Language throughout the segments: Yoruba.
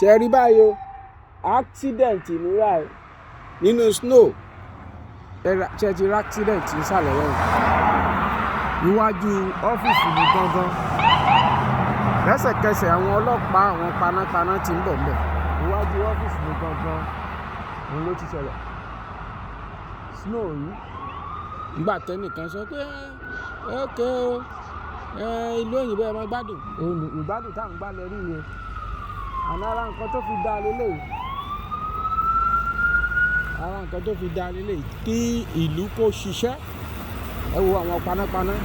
ṣe rí báyìí o accident níra ẹ̀ nínú snow ṣe ti rí accident nísàlẹ̀ lẹ́yìn níwájú ọ́fíìsì mi gangan lẹ́sẹ̀kẹsẹ̀ àwọn ọlọ́pàá àwọn panápaná ti ń bọ̀ ńbẹ̀ níwájú ọ́fíìsì mi gangan òun ló ti ṣẹlẹ̀ snow yìí nígbà tẹ́nìkan sọ pé ókè o ìlú òyìnbó ẹ máa gbádùn òun ìgbádùn táwọn gbá lọ rí yẹn àná ara nǹkan tó fi dá lélẹ̀ ara nǹkan tó fi dá lélẹ̀ kí ìlú kó ṣiṣẹ́ ẹ wo àwọn panápaná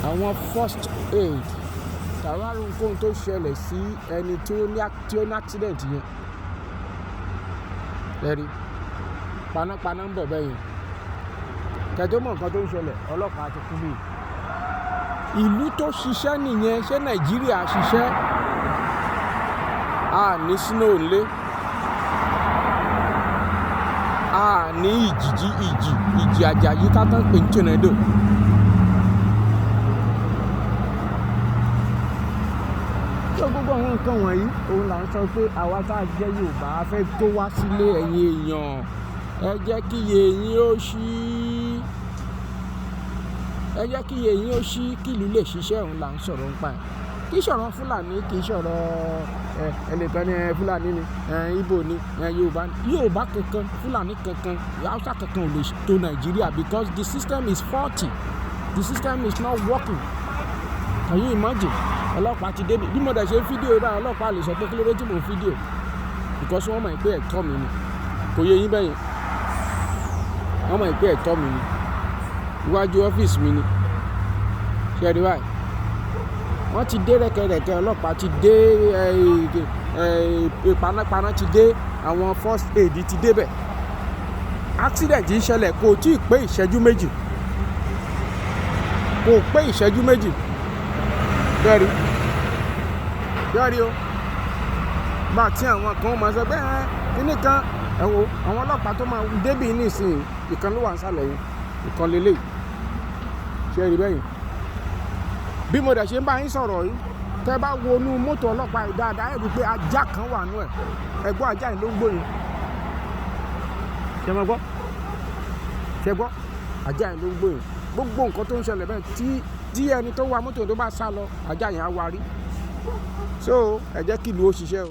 àwọn first aid tàbí àrùn nǹkan tó ṣẹlẹ̀ sí ẹni tí ó ní accident yẹn lẹ́rí panápaná ń bọ̀ bẹ́yìn kẹjọ́ mọ̀ nǹkan tó ń ṣẹlẹ̀ ọlọ́pàá ti kú bí ìlú tó ṣiṣẹ́ nìyẹn ṣé Nàìjíríà ṣiṣẹ́ a ní snow ńlé a ní ìjì àjàyí ká tán pè ní tornado tó gbogbo àwọn nǹkan wọ̀nyí òun là ń sọ pé àwa tá a jẹ́ Yorùbá a fẹ́ tó wá sílé ẹ̀yin èèyàn ẹ jẹ́ kí iye yín ó ṣí ẹ jẹ́ kí iye yín ó ṣí kí ìlú lè ṣiṣẹ́ òun là ń sọ̀rọ̀ nípa ẹ̀ kì í sọ̀rọ̀ Fúlàní kì í sọ̀rọ̀ ẹnìkan ní Fúlàní ni Ìgbò ni Yorùbá kankan Fúlàní kankan Hausa kankan ò lè tó Nàìjíríà because the system is faulty the system is not working can you imagine ọlọ́pàá ti débi bí mo dẹ̀ ṣe ń fídíò báyìí ọlọ́pàá lè sọ pé kí ló dé tí mo ń fídíò because wọ́n mọ̀ pé ẹ̀tọ́ mi ni kò yẹ yín bẹ́yẹn wọ́n mọ̀ pé ẹ̀tọ́ mi ni iwájú ọ́fíìsì mi ni ṣe rí báyìí wọ́n ti dé rẹ́kẹrẹ́kẹ́ ọlọ́pàá ti dé panápaná ti dé àwọn first aid ti débẹ̀ accident yìí ṣẹlẹ̀ kò tí ì pé ìṣẹ́jú méjì bẹ́ẹ̀rí o bá tí àwọn kan máa sọ pé kíní kan ẹ wo àwọn ọlọ́pàá tó máa débì nísìnyí ìkan ló wà nísàlẹ̀ yìí ìkan lélẹ̀ ṣe rí bẹ́yìn bí mo dẹ̀ ṣe ń bá yín sọ̀rọ̀ yìí tẹ́ bá wo inú mọ́tò ọlọ́pàá yìí dáadáa ẹ̀ rí pé ajá kan wà nú ẹ̀ ẹ̀gbọ́n ajá yìí ló ń gbóyìn ṣe gbọ́ ajá yìí ló ń gbóyìn gbogbo nǹkan tó ń ṣẹlẹ̀ bẹ́ẹ̀ tí ẹni tó wa mọ́tò tó bá sá lọ ajá yẹn á warí so ẹ jẹ́ kí ìlú ó ṣiṣẹ́ o.